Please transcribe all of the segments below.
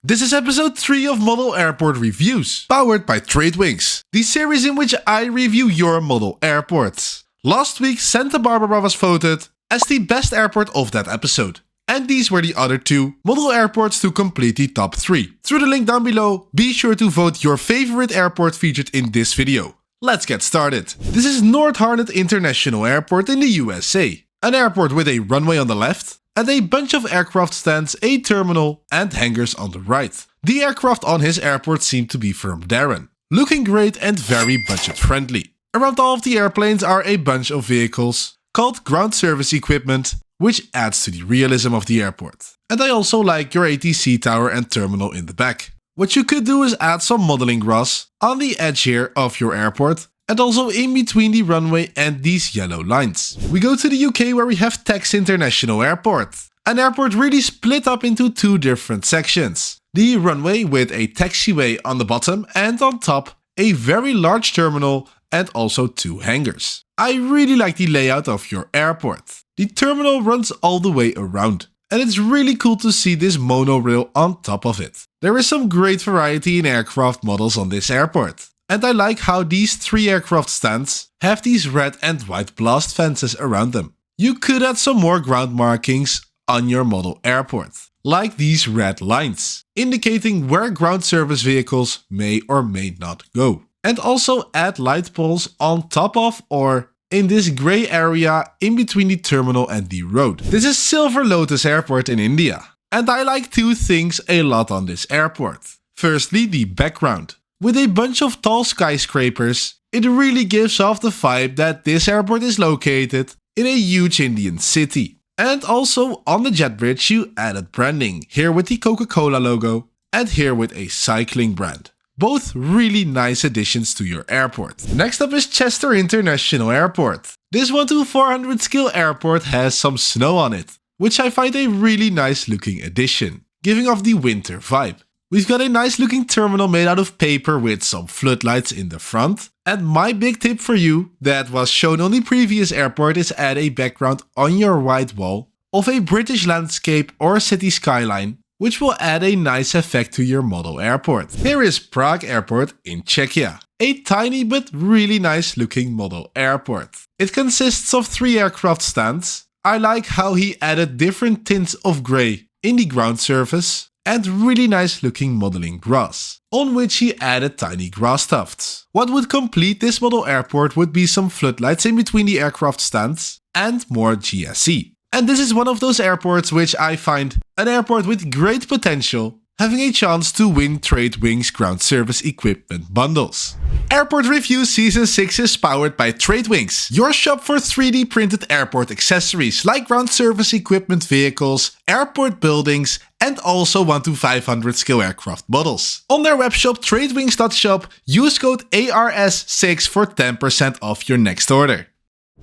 This is episode 3 of Model Airport Reviews, powered by TradeWings, the series in which I review your model airports. Last week, Santa Barbara was voted as the best airport of that episode. And these were the other 2 model airports to complete the top 3. Through the link down below, be sure to vote your favorite airport featured in this video. Let's get started. This is Hornet International Airport in the USA. An airport with a runway on the left, and a bunch of aircraft stands, a terminal, and hangars on the right. The aircraft on his airport seem to be from Darren, looking great and very budget friendly. Around all of the airplanes are a bunch of vehicles called ground service equipment, which adds to the realism of the airport. And I also like your ATC tower and terminal in the back. What you could do is add some modeling grass on the edge here of your airport, and also in between the runway and these yellow lines. We go to the UK where we have Phuket International Airport. An airport really split up into 2 different sections. The runway with a taxiway on the bottom and on top a very large terminal and also 2 hangars. I really like the layout of your airport. The terminal runs all the way around, and it's really cool to see this monorail on top of it. There is some great variety in aircraft models on this airport. And I like how these 3 aircraft stands have these red and white blast fences around them. You could add some more ground markings on your model airport, like these red lines, indicating where ground service vehicles may or may not go. And also add light poles on top of or in this grey area in between the terminal and the road. This is Silver Lotus Airport in India. And I like 2 things a lot on this airport. Firstly, the background. With a bunch of tall skyscrapers, it really gives off the vibe that this airport is located in a huge Indian city. And also on the jet bridge you added branding, here with the Coca-Cola logo and here with a cycling brand. Both really nice additions to your airport. Next up is Chester International Airport. This 1 to 400 scale airport has some snow on it, which I find a really nice looking addition, giving off the winter vibe. We've got a nice looking terminal made out of paper with some floodlights in the front. And my big tip for you that was shown on the previous airport is add a background on your white wall of a British landscape or city skyline, which will add a nice effect to your model airport. Here is Prague Airport in Czechia. A tiny but really nice looking model airport. It consists of 3 aircraft stands. I like how he added different tints of grey in the ground surface and really nice looking modeling grass, on which he added tiny grass tufts. What would complete this model airport would be some floodlights in between the aircraft stands and more GSE. And this is one of those airports which I find an airport with great potential, having a chance to win TradeWings ground service equipment bundles. Airport Review Season 6 is powered by TradeWings, your shop for 3D printed airport accessories like ground service equipment vehicles, airport buildings, and also 1 to 500 scale aircraft models. On their webshop tradewings.shop, use code ARS6 for 10% off your next order.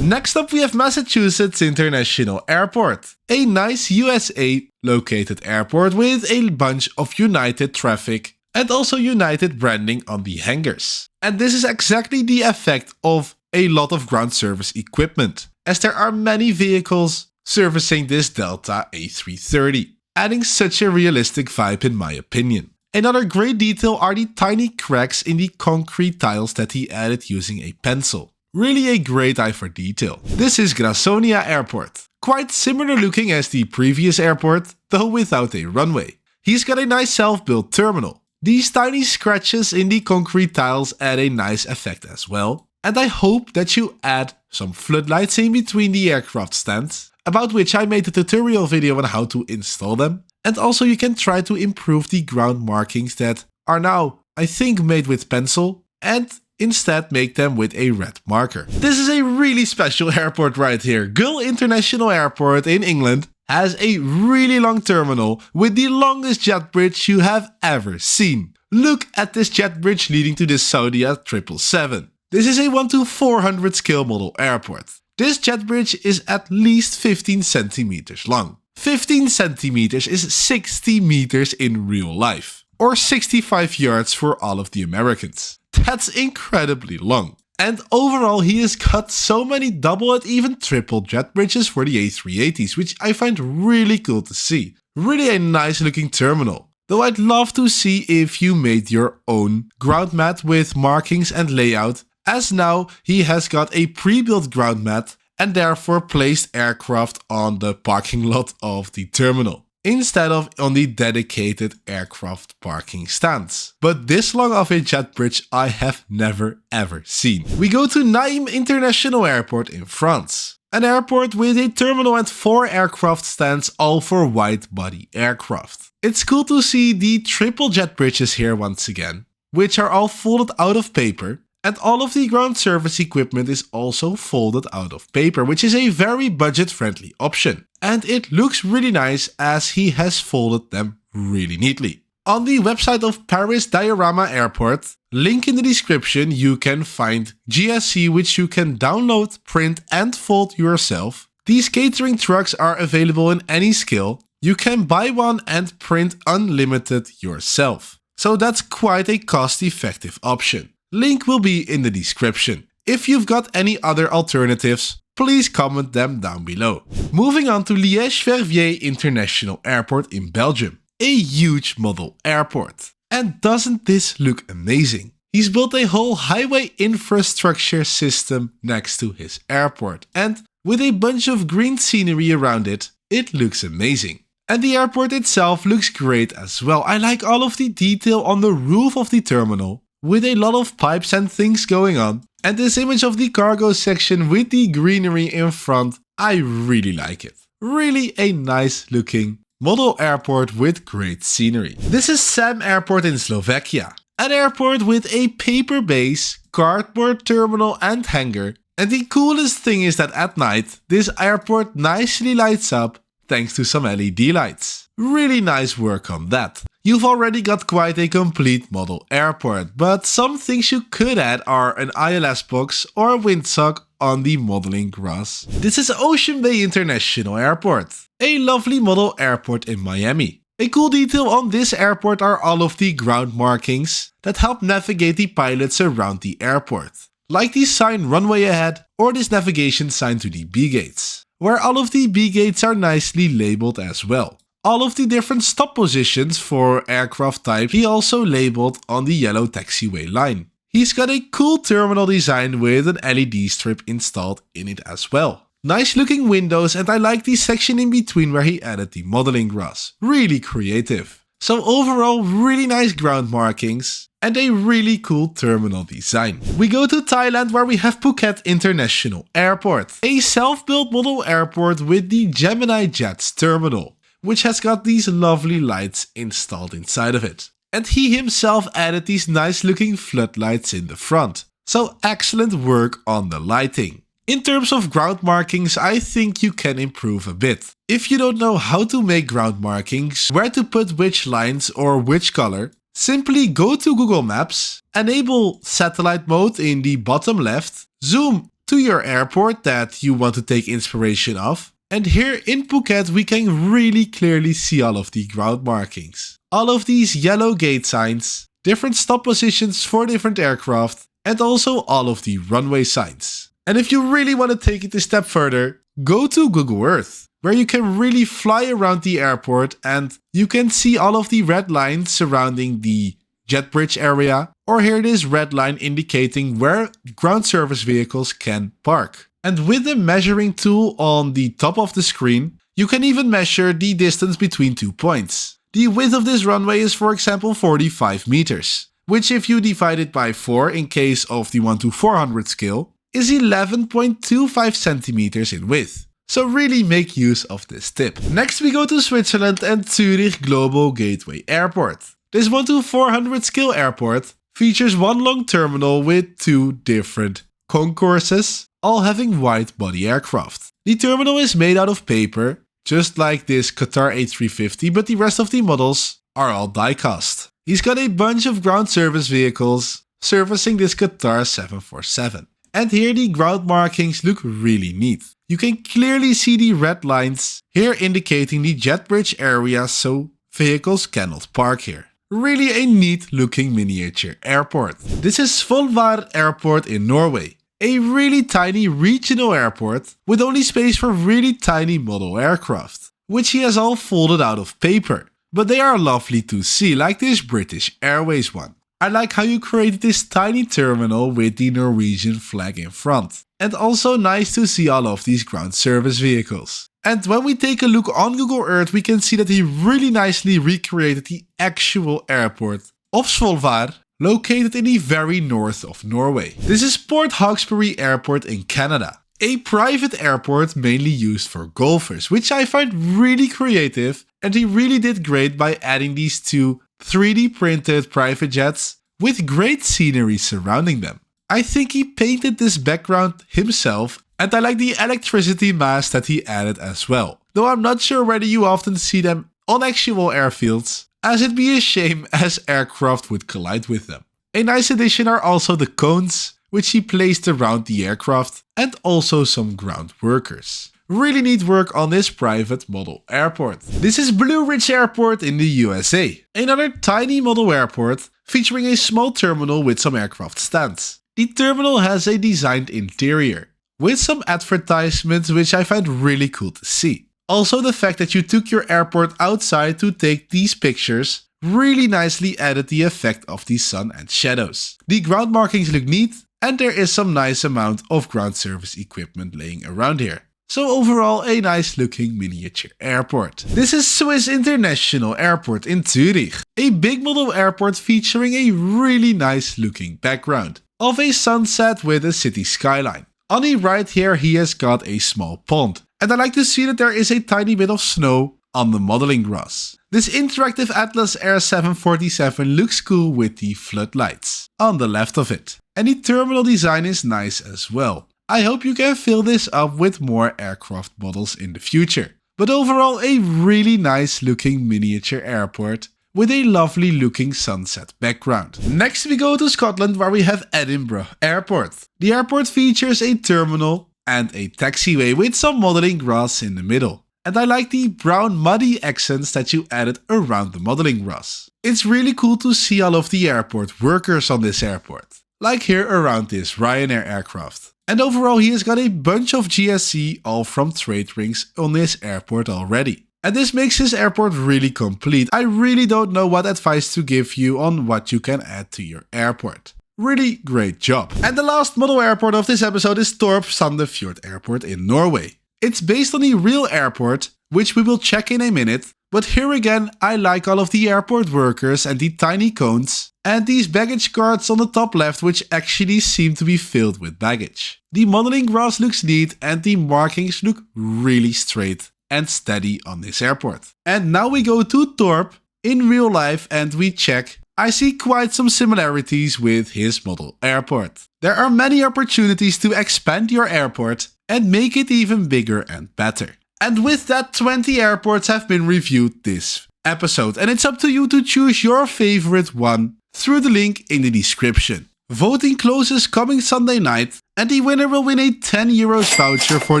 Next up we have Massachusetts International Airport, a nice USA located airport with a bunch of United traffic and also United branding on the hangars. And this is exactly the effect of a lot of ground service equipment, as there are many vehicles servicing this Delta A330, adding such a realistic vibe in my opinion. Another great detail are the tiny cracks in the concrete tiles that he added using a pencil. Really a great eye for detail. This is Grassonia Airport. Quite similar looking as the previous airport, though without a runway. He's got a nice self-built terminal. These tiny scratches in the concrete tiles add a nice effect as well. And I hope that you add some floodlights in between the aircraft stands, about which I made a tutorial video on how to install them. And also you can try to improve the ground markings that are now, I think, made with pencil, and instead make them with a red marker. This is a really special airport right here. Gull International Airport in England has a really long terminal with the longest jet bridge you have ever seen. Look at this jet bridge leading to the Saudia 777. This is a 1 to 400 scale model airport. This jet bridge is at least 15 centimeters long. 15 centimeters is 60 meters in real life, or 65 yards for all of the Americans. That's incredibly long. And overall he has cut so many double and even triple jet bridges for the A380s, which I find really cool to see. Really a nice looking terminal. though I'd love to see if you made your own ground mat with markings and layout, as now he has got a pre-built ground mat and therefore placed aircraft on the parking lot of the terminal, instead of on the dedicated aircraft parking stands. But this long of a jet bridge I have never ever seen. We go to Naim International Airport in France. An airport with a terminal and 4 aircraft stands, all for wide-body aircraft. It's cool to see the triple jet bridges here once again, which are all folded out of paper, and all of the ground service equipment is also folded out of paper, which is a very budget-friendly option. And it looks really nice as he has folded them really neatly. On the website of Paris Diorama Airport, link in the description, you can find GSC which you can download, print and fold yourself. These catering trucks are available in any scale. You can buy one and print unlimited yourself. So that's quite a cost-effective option. Link will be in the description. If you've got any other alternatives, please comment them down below. Moving on to Leesh Vervier International Airport in Belgium. A huge model airport. And doesn't this look amazing? He's built a whole highway infrastructure system next to his airport, and with a bunch of green scenery around it, it looks amazing. And the airport itself looks great as well. I like all of the detail on the roof of the terminal, with a lot of pipes and things going on. And this image of the cargo section with the greenery in front, I really like it. Really a nice looking model airport with great scenery. This is Sam Airport in Slovakia. An airport with a paper base, cardboard terminal and hangar. And the coolest thing is that at night, this airport nicely lights up thanks to some LED lights. Really nice work on that. You've already got quite a complete model airport, but some things you could add are an ILS box or a windsock on the modeling grass. This is Ocean Bay International Airport, a lovely model airport in Miami. A cool detail on this airport are all of the ground markings that help navigate the pilots around the airport, like the sign runway ahead or this navigation sign to the B gates, where all of the B gates are nicely labeled as well. All of the different stop positions for aircraft type he also labeled on the yellow taxiway line. He's got a cool terminal design with an LED strip installed in it as well. Nice looking windows, and I like the section in between where he added the modeling grass. Really creative. So overall, really nice ground markings and a really cool terminal design. We go to Thailand where we have Phuket International Airport, a self-built model airport with the GeminiJets terminal, which has got these lovely lights installed inside of it. And he himself added these nice looking floodlights in the front. So excellent work on the lighting. In terms of ground markings, I think you can improve a bit. If you don't know how to make ground markings, where to put which lines or which color, simply go to Google Maps, enable satellite mode in the bottom left, zoom to your airport that you want to take inspiration of, and here in Phuket we can really clearly see all of the ground markings. All of these yellow gate signs, different stop positions for different aircraft, and also all of the runway signs. And if you really want to take it a step further, go to Google Earth, where you can really fly around the airport and you can see all of the red lines surrounding the jet bridge area, or here it is red line indicating where ground service vehicles can park. And with the measuring tool on the top of the screen, you can even measure the distance between 2 points. The width of this runway is, for example, 45 meters, which if you divide it by 4 in case of the 1:400 scale, is 11.25 centimeters in width. So really make use of this tip. Next we go to Switzerland and Zurich Global Gateway Airport. This 1:400 scale airport features one long terminal with 2 different concourses, all having wide-body aircraft. The terminal is made out of paper, just like this Qatar A350, but the rest of the models are all diecast. He's got a bunch of ground service vehicles servicing this Qatar 747. And here the ground markings look really neat. You can clearly see the red lines here indicating the jet bridge area, so vehicles cannot park here. Really a neat looking miniature airport. This is Fulvare Airport in Norway. A really tiny regional airport with only space for really tiny model aircraft, which he has all folded out of paper. but they are lovely to see, like this British Airways one. I like how you created this tiny terminal with the Norwegian flag in front. And also nice to see all of these ground service vehicles. And when we take a look on Google Earth, we can see that he really nicely recreated the actual airport of Fulvare, located in the very north of Norway. This is Port Hawkbury Airport in Canada, a private airport mainly used for golfers, which I find really creative, and he really did great by adding these two 3D printed private jets with great scenery surrounding them. I think he painted this background himself, and I like the electricity mast that he added as well, though I'm not sure whether you often see them on actual airfields, as it'd be a shame as aircraft would collide with them. A nice addition are also the cones, which he placed around the aircraft, and also some ground workers. Really neat work on this private model airport. This is Blue Ridge Airport in the USA, another tiny model airport featuring a small terminal with some aircraft stands. The terminal has a designed interior, with some advertisements which I find really cool to see. Also the fact that you took your airport outside to take these pictures really nicely added the effect of the sun and shadows. The ground markings look neat, and there is some nice amount of ground service equipment laying around here. So overall a nice looking miniature airport. This is Swiss International Airport in Zurich, a big model airport featuring a really nice looking background of a sunset with a city skyline. On the right here he has got a small pond, and I like to see that there is a tiny bit of snow on the modeling grass. This interactive Atlas Air 747 looks cool with the floodlights on the left of it, and the terminal design is nice as well. I hope you can fill this up with more aircraft models in the future. But overall a really nice looking miniature airport with a lovely looking sunset background. Next we go to Scotland, where we have Edinburgh Airport. The airport features a terminal and a taxiway with some modeling grass in the middle. And I like the brown muddy accents that you added around the modeling grass. It's really cool to see all of the airport workers on this airport, like here around this Ryanair aircraft. And overall he has got a bunch of GSC all from trade rings on this airport already. And this makes his airport really complete. I really don't know what advice to give you on what you can add to your airport. Really great job. And the last model airport of this episode is Torp Sandefjord Airport in Norway. It's based on a real airport, which we will check in a minute, but here again I like all of the airport workers and the tiny cones, and these baggage carts on the top left which actually seem to be filled with baggage. The modeling grass looks neat and the markings look really straight and steady on this airport. And now we go to Torp in real life and we check. I see quite some similarities with his model airport. There are many opportunities to expand your airport and make it even bigger and better. And with that, 20 airports have been reviewed this episode, and it's up to you to choose your favorite one through the link in the description. Voting closes coming Sunday night, and the winner will win a €10 voucher for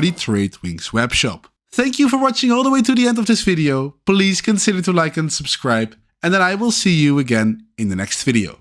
the TradeWings webshop. Thank you for watching all the way to the end of this video. Please consider to like and subscribe, and then I will see you again in the next video.